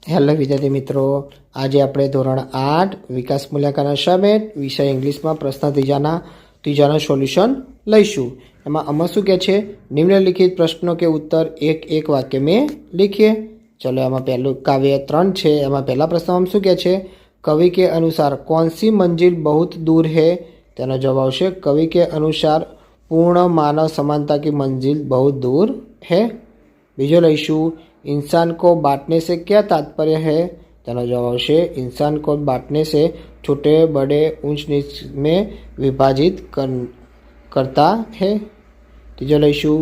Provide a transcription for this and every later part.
Hello વિદ્યાર્થી મિત્રો, આજે આપણે ધોરણ 8 વિકાસ મૂલ્યાંકન અસાઇનમેન્ટ વિષય ઇંગ્લિશમાં પ્રશ્ન ત્રીજાના સોલ્યુશન લઈશું। એમાં આમાં શું કહે છે, નિમ્નલિખિત પ્રશ્નો કે उत्तर एक एक वाक्य में लिखिए। चलो એમાં પહેલું કાવ્ય 3 છે। એમાં પહેલા પ્રશ્નમાં શું કહે છે, कवि के अनुसार कौन सी मंजिल बहुत दूर है। તેનો જવાબ આવશે कवि के अनुसार पूर्ण मानव समानता की मंजिल बहुत दूर है। बीजो लईशू, इंसान को बांटने से क्या तात्पर्य है। तेनो जवाब आवशे इंसान को बांटने से छोटे बड़े ऊंच नीच में विभाजित करता है। तीजो लईशू,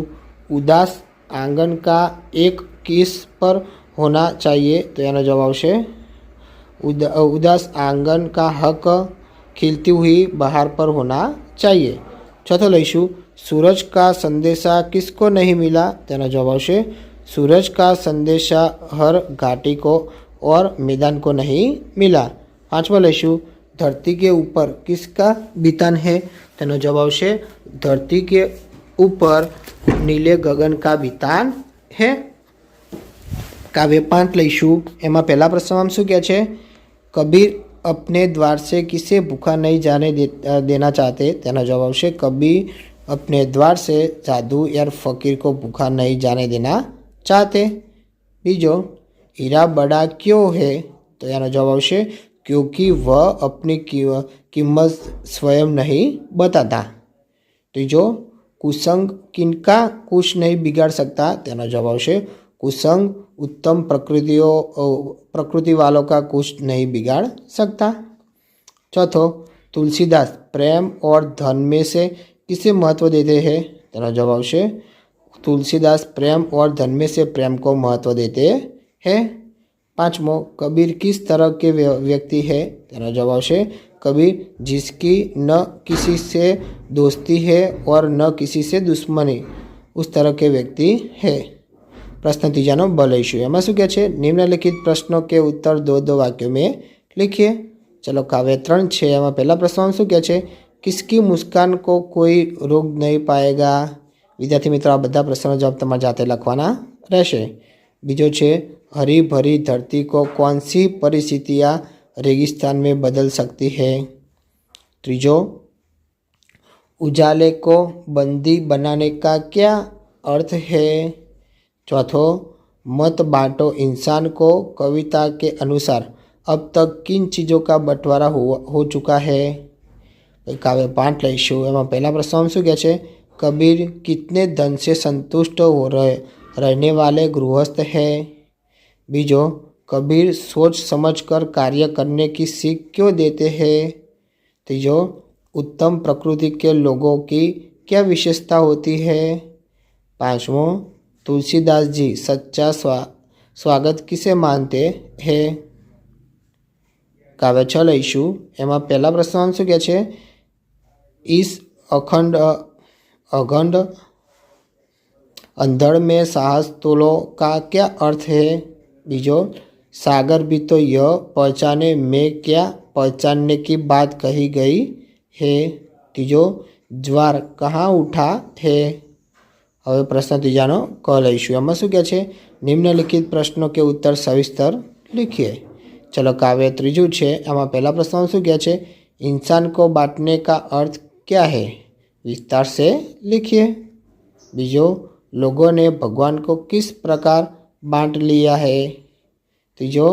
उदास आंगन का एक किस पर होना चाहिए। तो यानो जवाब आवशे उदास आंगन का हक खिलती हुई बहार पर होना चाहिए। चौथो लईशू, सूरज का संदेशा किसको नहीं मिला। तेनो जवाब आवशे सूरज का संदेशा हर घाटी को और मैदान को नहीं मिला। पांचवा लईशू, धरती के ऊपर किसका बितान है। तेनो जवाब आवशे धरती के ऊपर नीले गगन का बितान है। काव्य 5 लईशू। एमा पहला प्रश्न में शू कहे छे, कबीर अपने द्वार से किसे भूखा नहीं जाने देना चाहते। तेनो जवाब आवशे कबीर अपने द्वार से जादू या फकीर को भूखा नहीं जाने देना चाहते। बीजो, हीरा बड़ा क्यों है। तो यानो जवाब आवशे क्योंकि वह अपनी कीमत स्वयं नहीं बताता। तीजो, कुसंग किनका कुछ नहीं बिगाड़ सकता। तेनो जवाब आवशे कुसंग उत्तम प्रकृति वालों का कुछ नहीं बिगाड़ सकता। चौथो, तुलसीदास प्रेम और धन में से किसे महत्व देते हैं। तेनो जवाब आवशे तुलसीदास प्रेम और धन में से प्रेम को महत्व देते हैं। पांचमो, कबीर किस तरह के व्यक्ति है। तेनो जवाब आवशे कबीर जिसकी न किसी से दोस्ती है और न किसी से दुश्मनी, उस तरह के व्यक्ति है। प्रश्न तीजानो ब लईशुं। एमां शुं कहे छे, निम्नलिखित प्रश्नों के उत्तर दो दो वाक्यों में लिखिए। चलो काव्य 3 छे। एमां पहला प्रश्न में शुं कहे छे, किसकी मुस्कान को कोई रोक नहीं पाएगा। विद्यार्थी मित्रों, आ बधा प्रश्नों जवाब तमारे जाते लखवाना रहेशे। बीजो छे, हरी भरी धरती को कौन सी परिस्थितियां रेगिस्तान में बदल सकती है। तीजो, उजाले को बंदी बनाने का क्या अर्थ है। चौथो, मत बांटो इंसान को कविता के अनुसार अब तक किन चीज़ों का बंटवारा हो चुका है। काव्य 5 लईशुं। एमां पहला प्रश्न में शुं कहे छे, कबीर कितने धन से संतुष्ट हो रहने वाले गृहस्थ है। बीजो, कबीर सोच समझकर कार्य करने की सीख क्यों देते हैं। तीजो, उत्तम प्रकृति के लोगों की क्या विशेषता होती है। पांचवों, तुलसीदास जी सच्चा स्वागत किसे मानते हैं। काव्य 6 लईशुं। एमां पहला प्रश्न में शुं कहे छे, इस अखंड अंधड़ में साहस तोलो का क्या अर्थ है। बीजो, सागर भी तो यह पहचाने में क्या पहचानने की बात कही गई है। तीजो, ज्वार कहाँ उठा है। हवे प्रश्न तीजानो क लईशुं। एमां शुं कहे छे, निम्नलिखित प्रश्नों के उत्तर सविस्तर लिखिए। चलो काव्य 3 छे। एमां पहला प्रश्न में शुं कहे छे, इंसान को बांटने का अर्थ क्या है, विस्तार से लिखिए। बीजो, लोगों ने भगवान को किस प्रकार बांट लिया है। तीजो,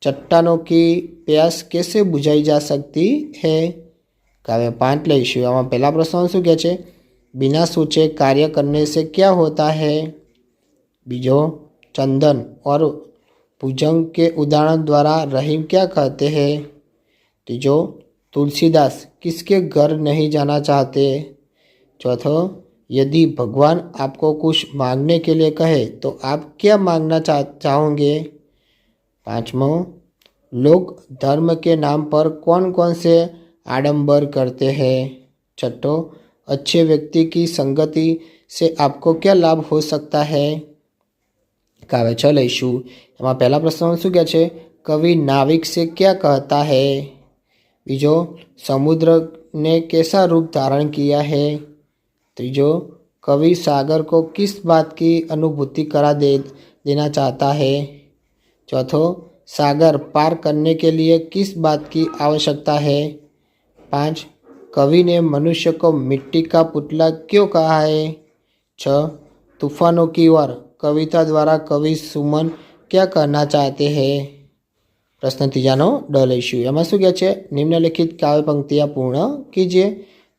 चट्टानों की प्यास कैसे बुझाई जा सकती है। काव्य 5 लईशुं। आमां पहला प्रश्न शुं कहे छे, बिना सोचे कार्य करने से क्या होता है। बीजो, चंदन और भुजंग के उदाहरण द्वारा रहीम क्या कहते हैं। तीजो, तुलसीदास किसके घर नहीं जाना चाहते। चौथो, यदि भगवान आपको कुछ मांगने के लिए कहे तो आप क्या मांगना चाहोगे। पांचवों, लोग धर्म के नाम पर कौन कौन से आडंबर करते हैं। छठो, अच्छे व्यक्ति की संगति से आपको क्या लाभ हो सकता है। काव्य 6 लईशुं। एमां पहला प्रश्न में शुं कहे छे, कवि नाविक से क्या कहता है। बीजो, समुद्र ने कैसा रूप धारण किया है। तीजो, कवि सागर को किस बात की अनुभूति करा देना चाहता है। चौथो, सागर पार करने के लिए किस बात की आवश्यकता है। 5. कवि ने मनुष्य को मिट्टी का पुतला क्यों कहा है। 6. तूफानों की ओर कविता द्वारा कवि सुमन क्या कहना चाहते हैं। प्रश्न तीजानो ड लईशुं। एमां शुं कहे छे निम्नलिखित काव्य पंक्तियां पूर्ण कीजिए।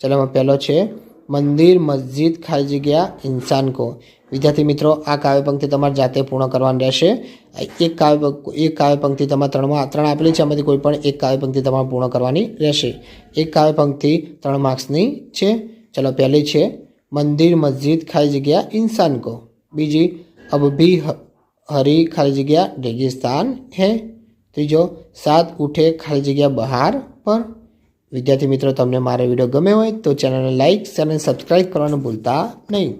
चलो एमां पहेलो छे मंदिर मस्जिद खाली जग्या इंसान को। विद्यार्थी मित्रों आ काव्य पंक्ति तमारे जाते पूर्ण करवानी रहेशे। एक काव्य पंक्ति तमारे त्रण आपेली छे, एमांथी कोई पण एक काव्य पंक्ति तमारे पूर्ण करवानी रहेशे। एक काव्य पंक्ति 3 मार्क्सनी छे। चलो पहली छे मंदिर मस्जिद खाली जग्या इंसान को। बीजी अब भी हरी खाली जग्या रेगिस्तान है। तीजो 7 उठे खाली जग्या बहार पर। विद्यार्थी मित्रों तमने मारो विडियो गम्यो होय तो चेनल ने लाइक शेर अने सब्सक्राइब करवानुं भूलता नहीं।